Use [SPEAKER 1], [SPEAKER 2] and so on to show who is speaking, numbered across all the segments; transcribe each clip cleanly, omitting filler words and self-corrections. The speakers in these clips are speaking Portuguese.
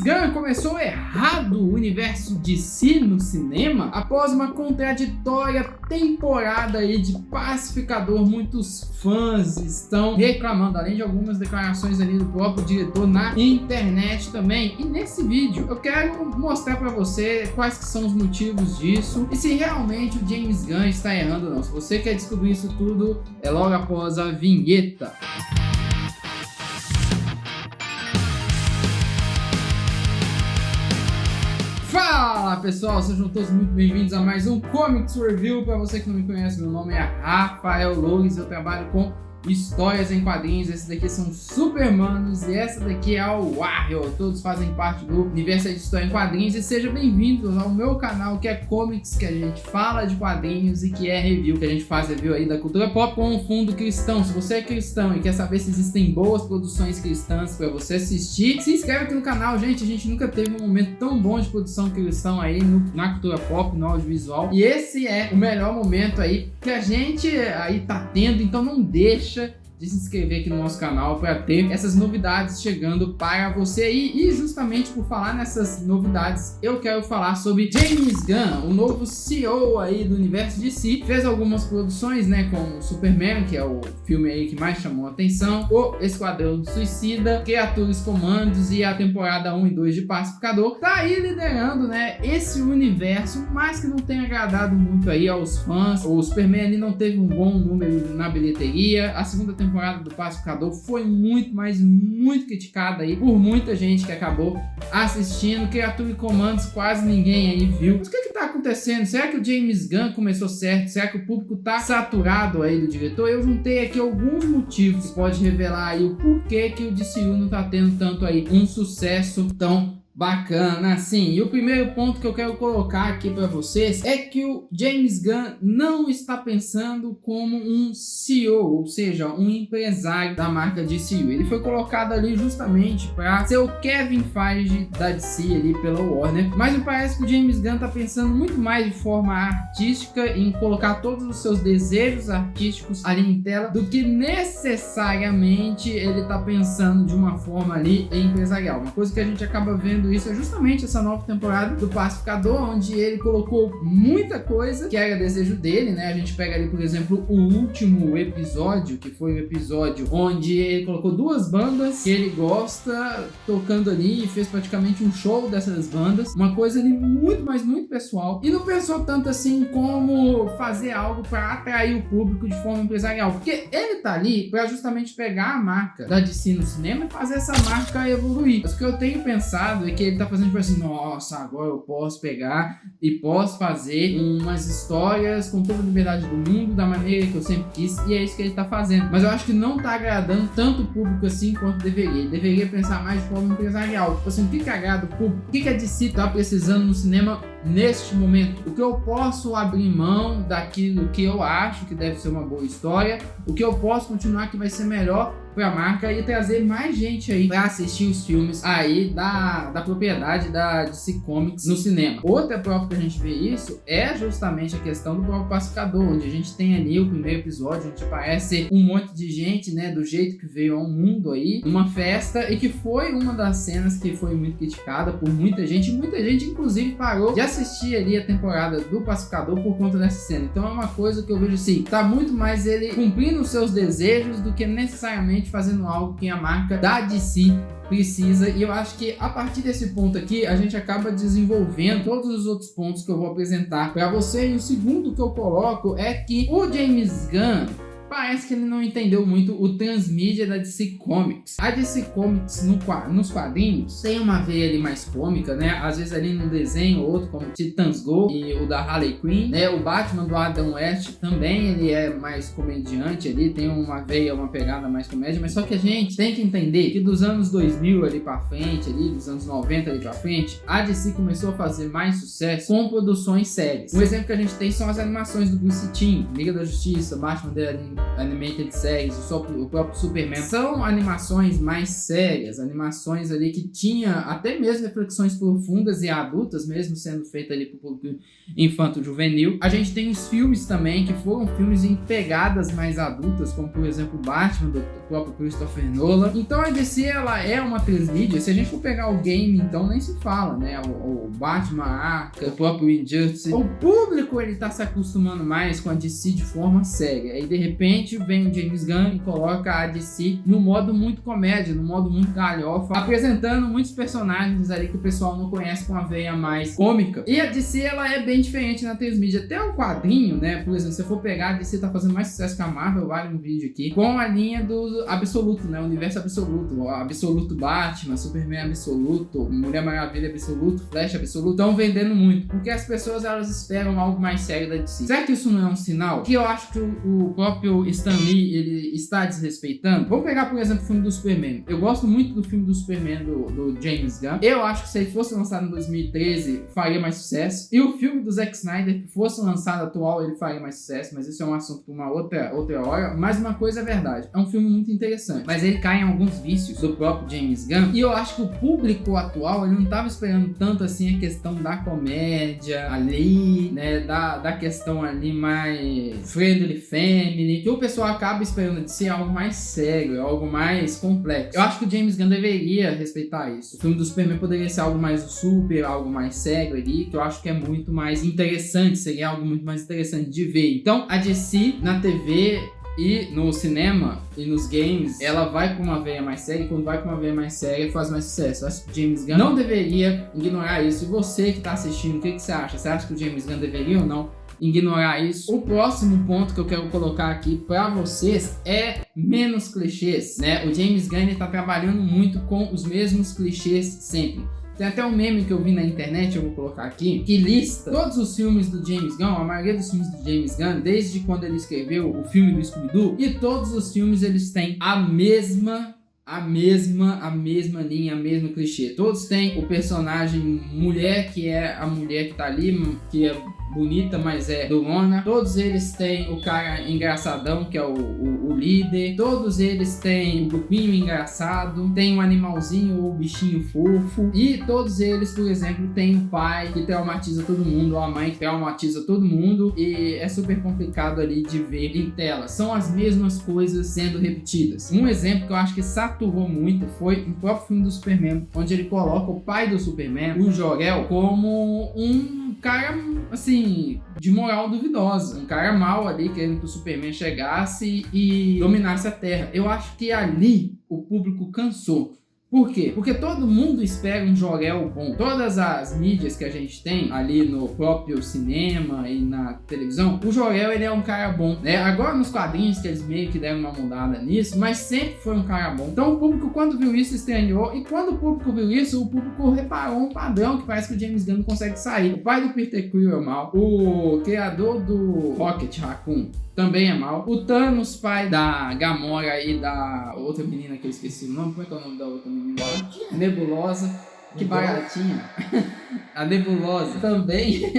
[SPEAKER 1] Gunn começou errado o universo DC no cinema após uma contraditória temporada aí de Pacificador. Muitos fãs estão reclamando, além de algumas declarações ali do próprio diretor na internet também. E nesse vídeo eu quero mostrar pra você quais que são os motivos disso e se realmente o James Gunn está errando ou não. Se você quer descobrir isso tudo, é logo após a vinheta. Fala pessoal, sejam todos muito bem-vindos a mais um Comics Review. Para você que não me conhece, meu nome é Rafael Loures, eu trabalho com histórias em quadrinhos. Esses daqui são Supermanos e essa daqui é a Warrior. Todos fazem parte do universo de história em quadrinhos e sejam bem-vindos ao meu canal, que é Comics, que a gente fala de quadrinhos e que é review, que a gente faz review aí da cultura pop com um fundo cristão. Se você é cristão e quer saber se existem boas produções cristãs para você assistir, se inscreve aqui no canal, gente. A gente nunca teve um momento tão bom de produção cristão aí na cultura pop, no audiovisual, e esse é o melhor momento aí que a gente aí tá tendo, então não deixa de se inscrever aqui no nosso canal para ter essas novidades chegando para você. E justamente por falar nessas novidades, eu quero falar sobre James Gunn, o novo CEO aí do universo DC. Fez algumas produções, né, como Superman, que é o filme aí que mais chamou a atenção, o Esquadrão Suicida, Criaturas Comandos e a temporada 1 e 2 de Pacificador. Tá aí liderando, né, esse universo, mas que não tem agradado muito aí aos fãs. O Superman ali não teve um bom número na bilheteria. A segunda temporada do Pacificador foi muito, mas muito criticada aí por muita gente que acabou assistindo. Criatura e Comandos quase ninguém aí viu. Mas o que tá acontecendo? Será que o James Gunn começou certo? Será que o público tá saturado aí do diretor? Eu juntei aqui alguns motivos que pode revelar aí o porquê que o DCU não tá tendo tanto aí um sucesso tão bacana, sim. E o primeiro ponto que eu quero colocar aqui para vocês é que o James Gunn não está pensando como um CEO, ou seja, um empresário da marca DCU. Ele foi colocado ali justamente para ser o Kevin Feige da DC ali pela Warner, mas me parece que o James Gunn está pensando muito mais de forma artística em colocar todos os seus desejos artísticos ali em tela do que necessariamente ele está pensando de uma forma ali empresarial. Uma coisa que a gente acaba vendo isso é justamente essa nova temporada do Pacificador, onde ele colocou muita coisa que era desejo dele, né? A gente pega ali, por exemplo, o último episódio, que foi o episódio onde ele colocou duas bandas que ele gosta tocando ali e fez praticamente um show dessas bandas, uma coisa ali muito, mas muito pessoal, e não pensou tanto assim como fazer algo para atrair o público de forma empresarial, porque ele tá ali para justamente pegar a marca da DC no cinema e fazer essa marca evoluir. Mas o que eu tenho pensado é que ele tá fazendo tipo assim, nossa, agora eu posso pegar e posso fazer umas histórias com toda a liberdade do mundo, da maneira que eu sempre quis, e é isso que ele tá fazendo. Mas eu acho que não tá agradando tanto o público assim quanto deveria. Ele deveria pensar mais de forma empresarial. Tipo assim, o que agrada o público? O que a DC tá precisando no cinema neste momento? O que eu posso abrir mão daquilo que eu acho que deve ser uma boa história? O que eu posso continuar que vai ser melhor pra marca e trazer mais gente aí pra assistir os filmes aí da propriedade da DC Comics no cinema. Outra prova que a gente vê isso é justamente a questão do próprio Pacificador, onde a gente tem ali o primeiro episódio, onde parece um monte de gente, né, do jeito que veio ao mundo aí, numa festa, e que foi uma das cenas que foi muito criticada por muita gente inclusive parou de assistir ali a temporada do Pacificador por conta dessa cena. Então é uma coisa que eu vejo assim, tá muito mais ele cumprindo os seus desejos do que necessariamente fazendo algo que a marca da DC precisa, e eu acho que a partir desse ponto aqui a gente acaba desenvolvendo todos os outros pontos que eu vou apresentar para você. E o segundo que eu coloco é que o James Gunn parece que ele não entendeu muito o transmídia da DC Comics. A DC Comics nos quadrinhos tem uma veia ali mais cômica, né? Às vezes ali num desenho ou outro, como Titans Go e o da Harley Quinn, né? O Batman do Adam West também ele é mais comediante ali, tem uma veia, uma pegada mais comédia, mas só que a gente tem que entender que dos anos 2000 ali pra frente, ali dos anos 90 ali pra frente, a DC começou a fazer mais sucesso com produções sérias. Um exemplo que a gente tem são as animações do Bruce Timm, Liga da Justiça, Batman Animated Series, o próprio Superman, são animações mais sérias, animações ali que tinha até mesmo reflexões profundas e adultas, mesmo sendo feita ali pro público infanto-juvenil. A gente tem os filmes também, que foram filmes em pegadas mais adultas, como por exemplo Batman, do próprio Christopher Nolan. Então a DC, ela é uma transmídia. Se a gente for pegar o game, então nem se fala, né? O Batman, Arkham, o próprio Injustice. O público, ele tá se acostumando mais com a DC de forma séria. Aí de repente vem o James Gunn e coloca a DC no modo muito comédia, no modo muito galhofa, apresentando muitos personagens ali que o pessoal não conhece, com a veia mais cômica. E a DC, ela é bem diferente na transmídia. Até o quadrinho, né? Por exemplo, se você for pegar, a DC tá fazendo mais sucesso que a Marvel, vale um vídeo aqui, com a linha do absoluto, né? O universo absoluto. O absoluto Batman, Superman absoluto, Mulher Maravilha absoluto, Flash absoluto. Estão vendendo muito, porque as pessoas, elas esperam algo mais sério da DC. Será que isso não é um sinal? Que eu acho que o próprio Stan Lee, ele está desrespeitando. Vamos pegar, por exemplo, o filme do Superman. Eu gosto muito do filme do Superman do James Gunn. Eu acho que se ele fosse lançado em 2013, faria mais sucesso. E o filme do Zack Snyder, que fosse lançado atual, ele faria mais sucesso. Mas isso é um assunto para uma outra hora. Mas uma coisa é verdade, é um filme muito interessante, mas ele cai em alguns vícios do próprio James Gunn. E eu acho que o público atual, ele não estava esperando tanto assim a questão da comédia ali, né? Da questão ali mais friendly family, que o pessoal acaba esperando de ser algo mais sério, algo mais complexo. Eu acho que o James Gunn deveria respeitar isso. O filme do Superman poderia ser algo mais super, algo mais sério ali, que eu acho que é muito mais interessante, seria algo muito mais interessante de ver. Então, a DC na TV e no cinema e nos games, ela vai pra uma veia mais séria, e quando vai pra uma veia mais séria, faz mais sucesso. Eu acho que o James Gunn não deveria ignorar isso. E você que tá assistindo, o que você acha? Você acha que o James Gunn deveria ou não ignorar isso? O próximo ponto que eu quero colocar aqui pra vocês é menos clichês, né? O James Gunn, ele tá trabalhando muito com os mesmos clichês sempre. Tem até um meme que eu vi na internet, eu vou colocar aqui, que lista todos os filmes do James Gunn, a maioria dos filmes do James Gunn, desde quando ele escreveu o filme do Scooby-Doo, e todos os filmes eles têm a mesma linha, a mesma clichê. Todos têm o personagem mulher, que é a mulher que tá ali, que é bonita, mas é durona. Todos eles têm o cara engraçadão, que é o líder. Todos eles têm o grupinho engraçado. Tem um animalzinho ou bichinho fofo. E todos eles, por exemplo, tem o pai que traumatiza todo mundo, ou a mãe que traumatiza todo mundo. E é super complicado ali de ver em tela. São as mesmas coisas sendo repetidas. Um exemplo que eu acho que saturou muito foi o próprio filme do Superman, onde ele coloca o pai do Superman, o Jor-El, como um cara, assim, de moral duvidosa. Um cara mau ali, querendo que o Superman chegasse e dominasse a Terra. Eu acho que ali o público cansou. Por quê? Porque todo mundo espera um Jor-El bom. Todas as mídias que a gente tem ali no próprio cinema e na televisão, o Jor-El, ele é um cara bom, né? Agora nos quadrinhos que eles meio que deram uma mudada nisso, mas sempre foi um cara bom. Então o público, quando viu isso, estranhou, e quando o público viu isso, o público reparou um padrão que parece que o James Gunn não consegue sair. O pai do Peter Quill é mau, o criador do Rocket Raccoon também é mau, o Thanos, pai da Gamora e da outra menina que eu esqueci o nome, como é que é o nome da outra menina? Nebulosa. Que baratinha. A Nebulosa também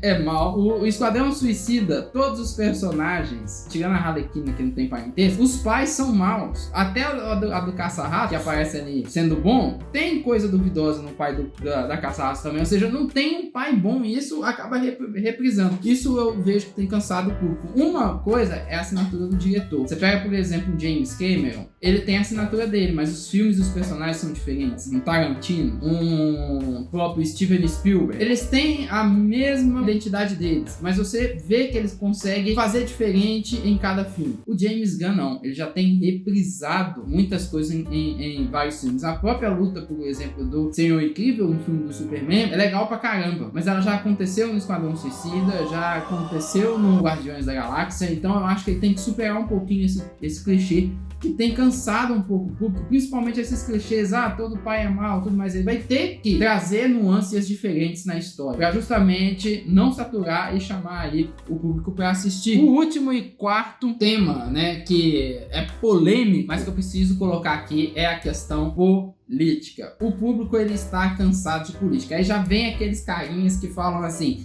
[SPEAKER 1] é mal. O Esquadrão Suicida, todos os personagens, tirando a Harlequina que não tem parentesco, os pais são maus. Até a do Caça-Rato, que aparece ali sendo bom, tem coisa duvidosa no pai da Caça-Rato também. Ou seja, não tem um pai bom, e isso acaba reprisando. Isso eu vejo que tem cansado o público. Uma coisa é a assinatura do diretor. Você pega, por exemplo, o James Cameron, ele tem a assinatura dele, mas os filmes e os personagens são diferentes. Um Tarantino, um próprio Steven Spielberg, eles têm a mesma identidade deles, mas você vê que eles conseguem fazer diferente em cada filme. O James Gunn não, ele já tem reprisado muitas coisas em vários filmes. A própria luta, por exemplo, do Senhor Incrível no filme do Superman é legal pra caramba, mas ela já aconteceu no Esquadrão Suicida, já aconteceu no Guardiões da Galáxia, então eu acho que ele tem que superar um pouquinho esse clichê que tem cansado um pouco o público, principalmente esses clichês, todo pai é mau, tudo mais. Ele vai ter que trazer nuances diferentes na história, para justamente não saturar e chamar aí o público para assistir. O último e quarto tema, né, que é polêmico, mas que eu preciso colocar aqui, é a questão política. O público, ele está cansado de política. Aí já vem aqueles carinhas que falam assim: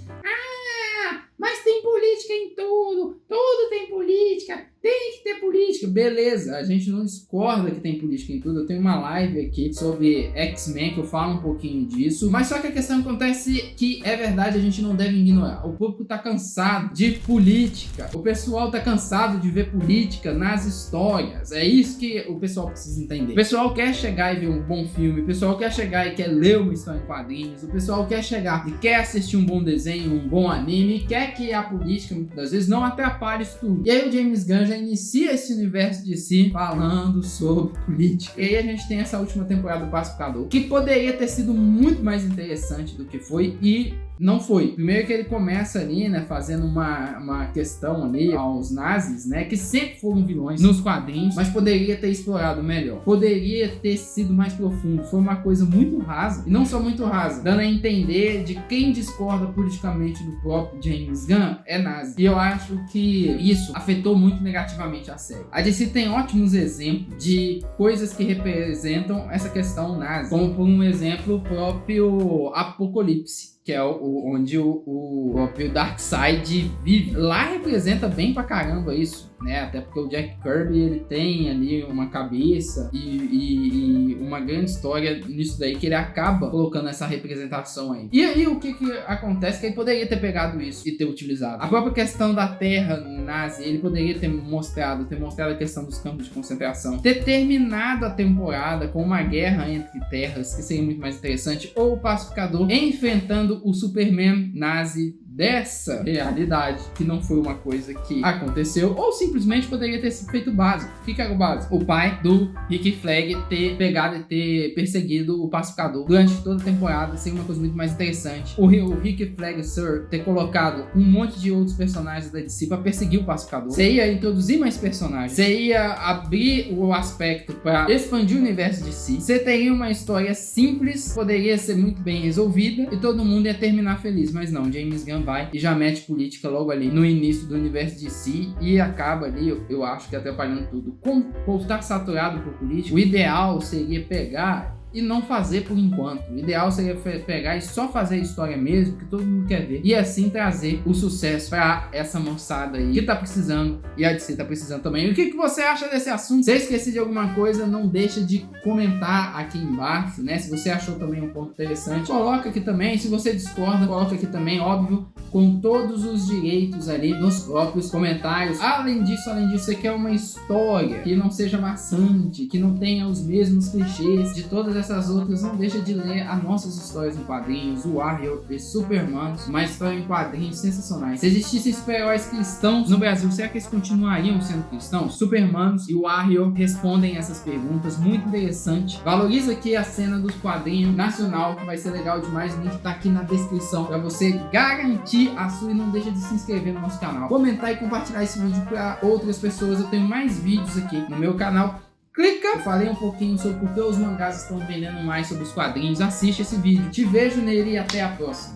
[SPEAKER 1] mas tem política em tudo tem política. tem que ter política, beleza, a gente não discorda que tem política em tudo. Eu tenho uma live aqui sobre X-Men que eu falo um pouquinho disso, mas só que a questão acontece que é verdade, a gente não deve ignorar. O público tá cansado de política, o pessoal tá cansado de ver política nas histórias, é isso que o pessoal precisa entender. O pessoal quer chegar e ver um bom filme, o pessoal quer chegar e quer ler uma história em quadrinhos, o pessoal quer chegar e quer assistir um bom desenho, um bom anime, quer que a política muitas vezes não atrapalhe isso tudo. E aí o James Gunn já inicia esse universo de si falando sobre política. E aí a gente tem essa última temporada do Pacificador, que poderia ter sido muito mais interessante do que foi e não foi. Primeiro que ele começa ali, né, fazendo uma questão ali aos nazis, né, que sempre foram vilões nos quadrinhos, mas poderia ter explorado melhor. Poderia ter sido mais profundo. Foi uma coisa muito rasa, e não só muito rasa, dando a entender de quem discorda politicamente do próprio James Gunn é nazi. E eu acho que isso afetou muito negativamente a série. A DC tem ótimos exemplos de coisas que representam essa questão nazi, como por um exemplo o próprio Apocalipse, que é onde o próprio Darkseid vive. Lá representa bem pra caramba isso, né? Até porque o Jack Kirby, ele tem ali uma cabeça e uma grande história nisso daí, que ele acaba colocando essa representação aí. E aí o que acontece? Que ele poderia ter pegado isso e ter utilizado. A própria questão da terra nazi, ele poderia ter mostrado a questão dos campos de concentração, ter terminado a temporada com uma guerra entre terras, que seria muito mais interessante, ou o Pacificador enfrentando o Superman nazi dessa realidade, que não foi uma coisa que aconteceu, ou simplesmente poderia ter sido feito básico. O que era o básico? O pai do Rick Flag ter pegado e ter perseguido o Pacificador durante toda a temporada, seria uma coisa muito mais interessante. O Rick Flag Sir ter colocado um monte de outros personagens da DC para perseguir o Pacificador. Você ia introduzir mais personagens, você ia abrir o aspecto para expandir o universo de si, você teria uma história simples, poderia ser muito bem resolvida e todo mundo ia terminar feliz, mas não, James Gunn vai e já mete política logo ali no início do universo de si e acaba ali, eu acho que atrapalhando tudo. Como o povo tá saturado por política, o ideal seria pegar e não fazer por enquanto. O ideal seria pegar e só fazer a história mesmo, que todo mundo quer ver, e assim trazer o sucesso pra essa moçada aí que tá precisando, e a DC tá precisando também. E o que você acha desse assunto? Se eu esqueci de alguma coisa, não deixa de comentar aqui embaixo, né? Se você achou também um ponto interessante, coloca aqui também. Se você discorda, coloca aqui também, óbvio, com todos os direitos ali nos próprios comentários. Além disso, você quer uma história que não seja maçante, que não tenha os mesmos clichês de todas essas outras, não deixa de ler as nossas histórias em quadrinhos, o Warrior e Superman, uma história em quadrinhos sensacionais. Se existissem super-heróis cristãos no Brasil, será que eles continuariam sendo cristãos? Superman e o Warrior respondem essas perguntas, muito interessante. Valoriza aqui a cena dos quadrinhos nacional, que vai ser legal demais. O link tá aqui na descrição para você garantir a sua, e não deixa de se inscrever no nosso canal, comentar e compartilhar esse vídeo para outras pessoas. Eu tenho mais vídeos aqui no meu canal. Clica! Eu falei um pouquinho sobre por que os mangás estão vendendo mais sobre os quadrinhos. Assiste esse vídeo. Te vejo nele e até a próxima.